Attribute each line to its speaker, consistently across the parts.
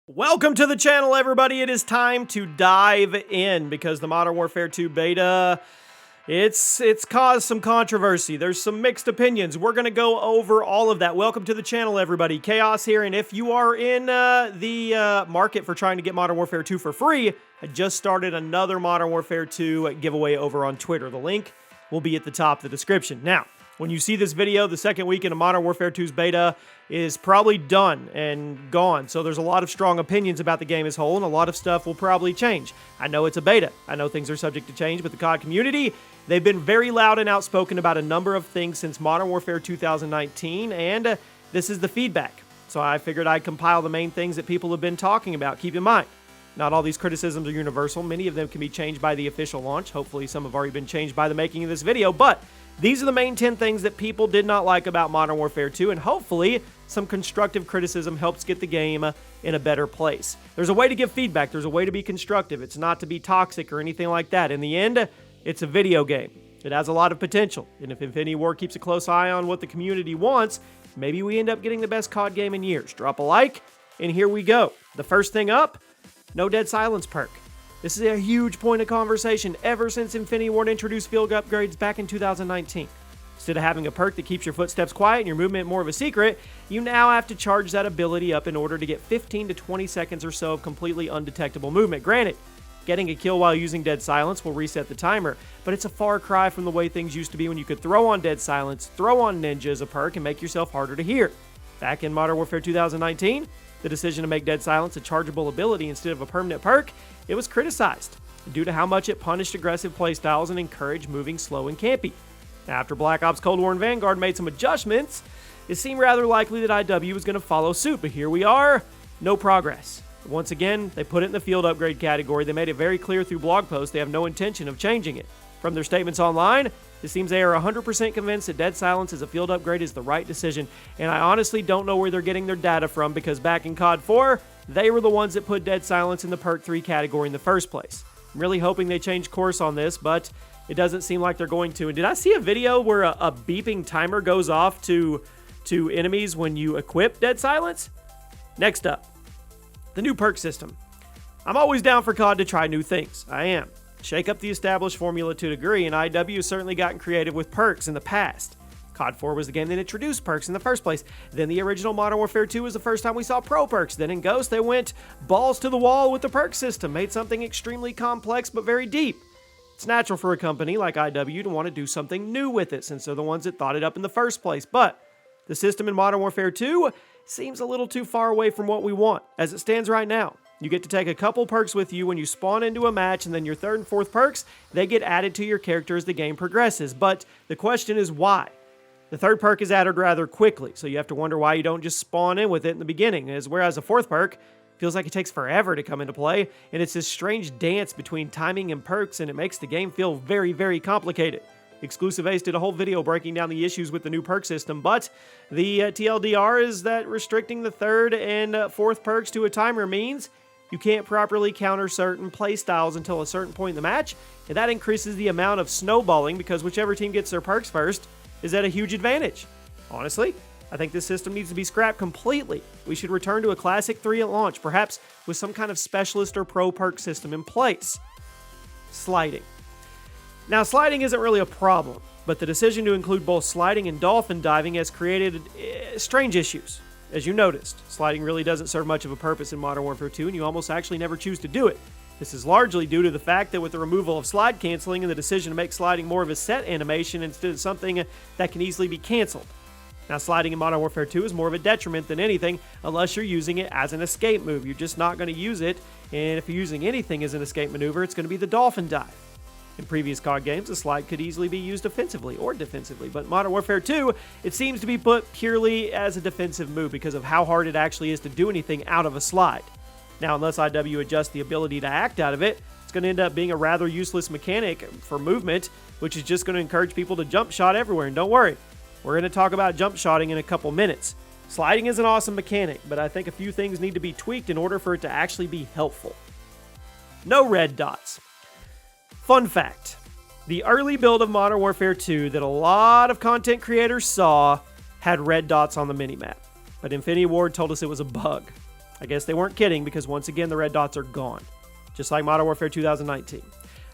Speaker 1: Welcome to the channel, everybody. It is time to dive in because the Modern Warfare 2 beta, it's caused some controversy. There's some mixed opinions. We're going to go over all of that. Welcome to the channel, everybody. Chaos here, and if you are in the market for trying to get Modern Warfare 2 for free, I just started another Modern Warfare 2 giveaway over on Twitter. The link will be at the top of the description. Now, when you see this video, the second weekend of Modern Warfare 2's beta is probably done and gone. So there's a lot of strong opinions about the game as a whole, and a lot of stuff will probably change. I know it's a beta. I know things are subject to change, but the COD community, they've been very loud and outspoken about a number of things since Modern Warfare 2019, and this is the feedback. So I figured I'd compile the main things that people have been talking about. Keep in mind, not all these criticisms are universal. Many of them can be changed by the official launch. Hopefully some have already been changed by the making of this video, but these are the main 10 things that people did not like about Modern Warfare 2, and hopefully some constructive criticism helps get the game in a better place. There's a way to give feedback. There's a way to be constructive. It's not to be toxic or anything like that. In the end, it's a video game. It has a lot of potential, and if Infinity Ward keeps a close eye on what the community wants, maybe we end up getting the best COD game in years. Drop a like, and here we go. The first thing up, no Dead Silence perk. This is a huge point of conversation ever since Infinity Ward introduced field upgrades back in 2019. Instead of having a perk that keeps your footsteps quiet and your movement more of a secret, you now have to charge that ability up in order to get 15 to 20 seconds or so of completely undetectable movement. Granted, getting a kill while using Dead Silence will reset the timer, but it's a far cry from the way things used to be when you could throw on Dead Silence, throw on Ninja as a perk, and make yourself harder to hear. Back in Modern Warfare 2019, the decision to make Dead Silence a chargeable ability instead of a permanent perk, it was criticized due to how much it punished aggressive playstyles and encouraged moving slow and campy. After Black Ops Cold War and Vanguard made some adjustments, it seemed rather likely that IW was going to follow suit, but here we are, no progress. Once again, they put it in the field upgrade category. They made it very clear through blog posts they have no intention of changing it. From their statements online, it seems they are 100% convinced that Dead Silence as a field upgrade is the right decision, and I honestly don't know where they're getting their data from because back in COD 4, they were the ones that put Dead Silence in the perk 3 category in the first place. I'm really hoping they change course on this, but it doesn't seem like they're going to. And did I see a video where a beeping timer goes off to enemies when you equip Dead Silence? Next up, the new perk system. I'm always down for COD to try new things. I am. Shake up the established formula to a degree, and IW has certainly gotten creative with perks in the past. COD 4 was the game that introduced perks in the first place. Then the original Modern Warfare 2 was the first time we saw pro perks. Then in Ghost, they went balls to the wall with the perk system, made something extremely complex but very deep. It's natural for a company like IW to want to do something new with it, since they're the ones that thought it up in the first place. But the system in Modern Warfare 2 seems a little too far away from what we want. As it stands right now, you get to take a couple perks with you when you spawn into a match, and then your third and fourth perks, they get added to your character as the game progresses. But the question is why? The third perk is added rather quickly, so you have to wonder why you don't just spawn in with it in the beginning, whereas the fourth perk feels like it takes forever to come into play, and it's this strange dance between timing and perks, and it makes the game feel very, very complicated. Exclusive Ace did a whole video breaking down the issues with the new perk system, but the TLDR is that restricting the third and fourth perks to a timer means you can't properly counter certain playstyles until a certain point in the match, and that increases the amount of snowballing because whichever team gets their perks first is at a huge advantage. Honestly, I think this system needs to be scrapped completely. We should return to a classic 3 at launch, perhaps with some kind of specialist or pro perk system in place. Sliding. Now, sliding isn't really a problem, but the decision to include both sliding and dolphin diving has created strange issues. As you noticed, sliding really doesn't serve much of a purpose in Modern Warfare 2, and you almost actually never choose to do it. This is largely due to the fact that with the removal of slide canceling and the decision to make sliding more of a set animation instead of something that can easily be canceled. Now, sliding in Modern Warfare 2 is more of a detriment than anything unless you're using it as an escape move. You're just not going to use it, and if you're using anything as an escape maneuver, it's going to be the dolphin dive. In previous COD games, the slide could easily be used offensively or defensively, but in Modern Warfare 2, it seems to be put purely as a defensive move because of how hard it actually is to do anything out of a slide. Now, unless IW adjusts the ability to act out of it, it's going to end up being a rather useless mechanic for movement, which is just going to encourage people to jump shot everywhere. And don't worry, we're going to talk about jump shotting in a couple minutes. Sliding is an awesome mechanic, but I think a few things need to be tweaked in order for it to actually be helpful. No red dots. Fun fact, the early build of Modern Warfare 2 that a lot of content creators saw had red dots on the minimap, but Infinity Ward told us it was a bug. I guess they weren't kidding because once again, the red dots are gone. Just like Modern Warfare 2019.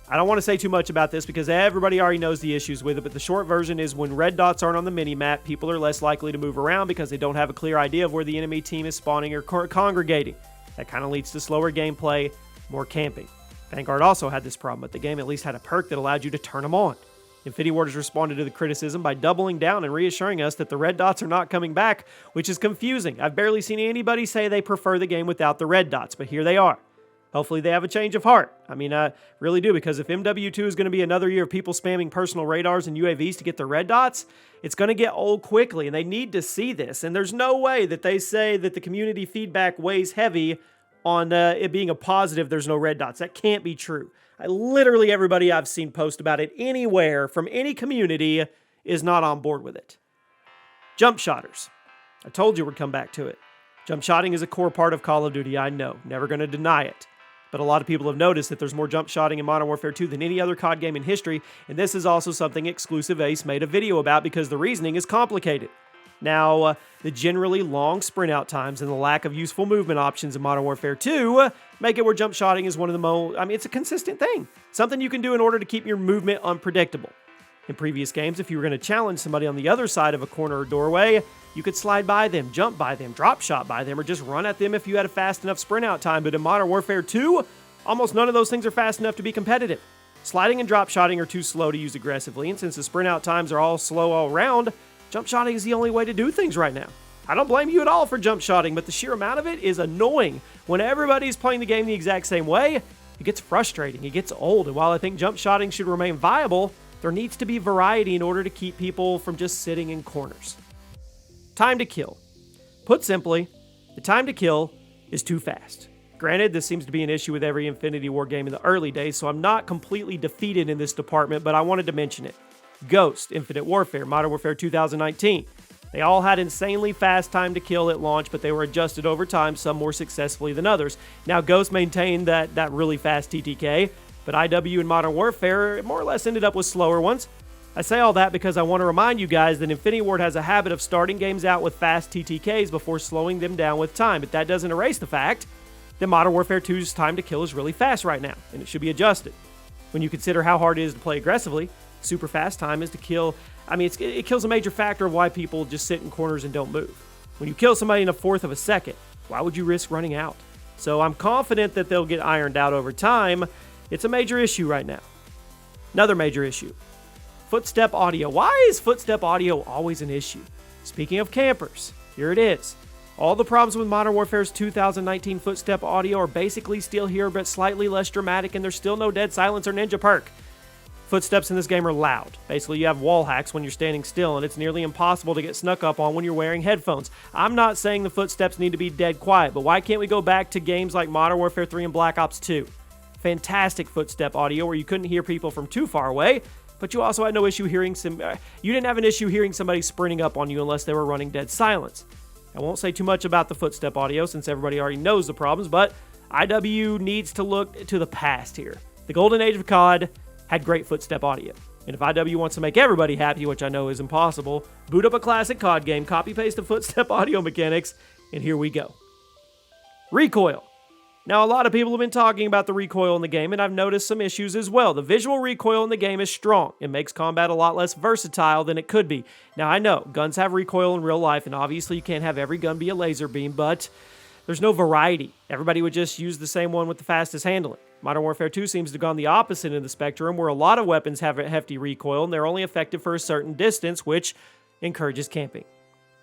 Speaker 1: I don't want to say too much about this because everybody already knows the issues with it, but the short version is when red dots aren't on the mini-map, people are less likely to move around because they don't have a clear idea of where the enemy team is spawning or congregating. That kind of leads to slower gameplay, more camping. Vanguard also had this problem, but the game at least had a perk that allowed you to turn them on. Infinity Ward has responded to the criticism by doubling down and reassuring us that the red dots are not coming back, which is confusing. I've barely seen anybody say they prefer the game without the red dots, but here they are. Hopefully they have a change of heart. I mean, I really do, because if MW2 is going to be another year of people spamming personal radars and UAVs to get the red dots, it's going to get old quickly, and they need to see this. And there's no way that they say that the community feedback weighs heavy on it being a positive there's no red dots. That can't be true. Literally everybody I've seen post about it anywhere from any community is not on board with it. Jump shotters. I told you we'd come back to it. Jump shotting is a core part of Call of Duty, I know. Never going to deny it. But a lot of people have noticed that there's more jump shotting in Modern Warfare 2 than any other COD game in history, and this is also something Exclusive Ace made a video about because the reasoning is complicated. Now, the generally long sprint out times and the lack of useful movement options in Modern Warfare 2 make it where jump shotting is one of the most, it's a consistent thing. Something you can do in order to keep your movement unpredictable. In previous games, if you were going to challenge somebody on the other side of a corner or doorway, you could slide by them, jump by them, drop shot by them, or just run at them if you had a fast enough sprint out time. But in Modern Warfare 2, almost none of those things are fast enough to be competitive. Sliding and drop shotting are too slow to use aggressively, and since the sprint out times are all slow all around, jump shotting is the only way to do things right now. I don't blame you at all for jump shotting, but the sheer amount of it is annoying. When everybody's playing the game the exact same way, it gets frustrating, it gets old, and while I think jump shotting should remain viable, there needs to be variety in order to keep people from just sitting in corners. Time to kill. Put simply, the time to kill is too fast. Granted, this seems to be an issue with every Infinity Ward game in the early days, so I'm not completely defeated in this department, but I wanted to mention it. Ghost, Infinite Warfare, Modern Warfare 2019. They all had insanely fast time to kill at launch, but they were adjusted over time, some more successfully than others. Now, Ghost maintained that really fast TTK, but IW and Modern Warfare more or less ended up with slower ones. I say all that because I want to remind you guys that Infinity Ward has a habit of starting games out with fast TTKs before slowing them down with time, but that doesn't erase the fact that Modern Warfare 2's time to kill is really fast right now, and it should be adjusted. When you consider how hard it is to play aggressively, super fast time is to kill. It kills a major factor of why people just sit in corners and don't move. When you kill somebody in a fourth of a second, why would you risk running out? So I'm confident that they'll get ironed out over time. It's a major issue right now. Another major issue. Footstep audio. Why is footstep audio always an issue? Speaking of campers, here it is. All the problems with Modern Warfare's 2019 footstep audio are basically still here, but slightly less dramatic, and there's still no dead silence or ninja perk. Footsteps in this game are loud. Basically, you have wall hacks when you're standing still, and it's nearly impossible to get snuck up on when you're wearing headphones. I'm not saying the footsteps need to be dead quiet, but why can't we go back to games like Modern Warfare 3 and Black Ops 2? Fantastic footstep audio where you couldn't hear people from too far away, but you also had no issue hearing you didn't have an issue hearing somebody sprinting up on you unless they were running dead silence. I won't say too much about the footstep audio since everybody already knows the problems, but IW needs to look to the past here. The golden age of COD had great footstep audio. And if IW wants to make everybody happy, which I know is impossible, boot up a classic COD game, copy-paste the footstep audio mechanics, and here we go. Recoil. Now, a lot of people have been talking about the recoil in the game, and I've noticed some issues as well. The visual recoil in the game is strong. It makes combat a lot less versatile than it could be. Now, I know, guns have recoil in real life, and obviously you can't have every gun be a laser beam, but there's no variety. Everybody would just use the same one with the fastest handling. Modern Warfare 2 seems to have gone the opposite in the spectrum, where a lot of weapons have a hefty recoil, and they're only effective for a certain distance, which encourages camping.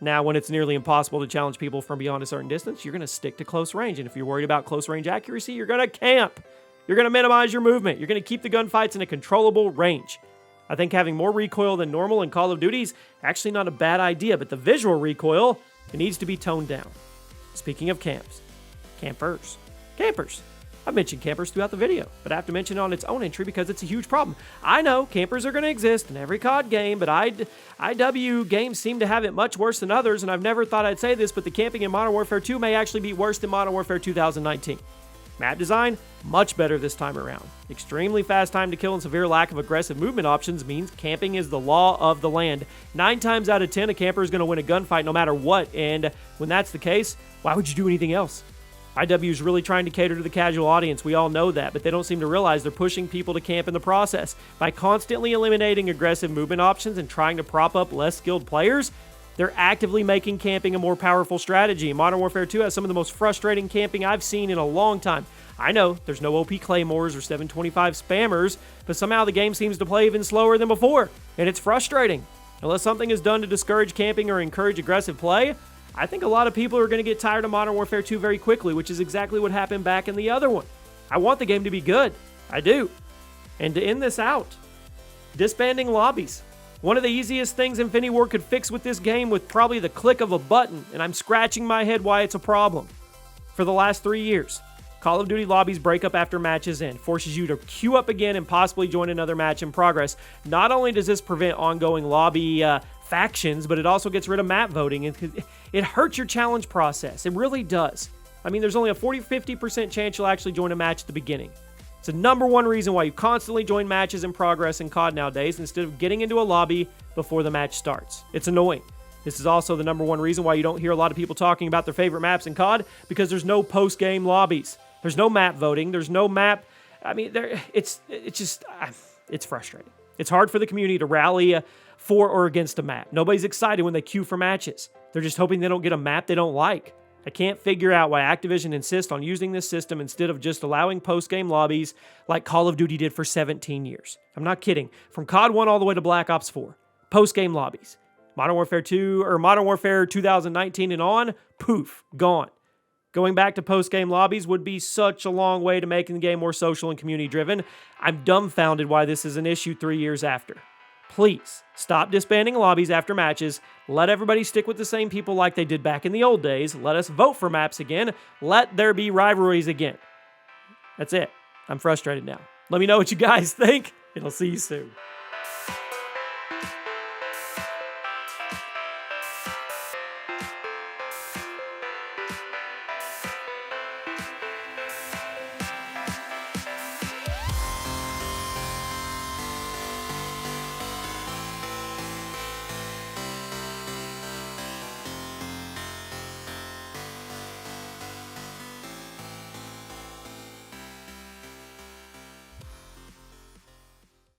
Speaker 1: Now, when it's nearly impossible to challenge people from beyond a certain distance, you're going to stick to close range. And if you're worried about close range accuracy, you're going to camp. You're going to minimize your movement. You're going to keep the gunfights in a controllable range. I think having more recoil than normal in Call of Duty is actually not a bad idea, but the visual recoil, it needs to be toned down. Speaking of camps, campers. I've mentioned campers throughout the video, but I have to mention it on its own entry because it's a huge problem. I know campers are going to exist in every COD game, but IW games seem to have it much worse than others, and I've never thought I'd say this, but the camping in Modern Warfare 2 may actually be worse than Modern Warfare 2019. Map design, much better this time around. Extremely fast time to kill and severe lack of aggressive movement options means camping is the law of the land. 9 times out of 10, a camper is going to win a gunfight no matter what, and when that's the case, why would you do anything else? IW is really trying to cater to the casual audience. We all know that, but they don't seem to realize they're pushing people to camp in the process. By constantly eliminating aggressive movement options and trying to prop up less skilled players, they're actively making camping a more powerful strategy. Modern Warfare 2 has some of the most frustrating camping I've seen in a long time. I know there's no OP Claymores or 725 spammers, but somehow the game seems to play even slower than before, and it's frustrating. Unless something is done to discourage camping or encourage aggressive play, I think a lot of people are going to get tired of Modern Warfare 2 very quickly, which is exactly what happened back in the other one. I want the game to be good. I do. And to end this out, disbanding lobbies. One of the easiest things Infinity Ward could fix with this game with probably the click of a button, and I'm scratching my head why it's a problem. For the last 3 years, Call of Duty lobbies break up after matches end, forces you to queue up again and possibly join another match in progress. Not only does this prevent ongoing lobby factions, but it also gets rid of map voting. It hurts your challenge process. It really does. I mean, there's only a 40-50% chance you'll actually join a match at the beginning. It's the number one reason why you constantly join matches in progress in COD nowadays instead of getting into a lobby before the match starts. It's annoying. This is also the number one reason why you don't hear a lot of people talking about their favorite maps in COD, because there's no post-game lobbies. There's no map voting. There's no map. I mean, it's frustrating. It's hard for the community to rally for or against a map. Nobody's excited when they queue for matches. They're just hoping they don't get a map they don't like. I can't figure out why Activision insists on using this system instead of just allowing post-game lobbies like Call of Duty did for 17 years. I'm not kidding. From COD 1 all the way to Black Ops 4. Post-game lobbies. Modern Warfare 2 or Modern Warfare 2019 and on, poof, gone. Going back to post-game lobbies would be such a long way to making the game more social and community-driven. I'm dumbfounded why this is an issue 3 years after. Please, stop disbanding lobbies after matches. Let everybody stick with the same people like they did back in the old days. Let us vote for maps again. Let there be rivalries again. That's it. I'm frustrated now. Let me know what you guys think, and I'll see you soon.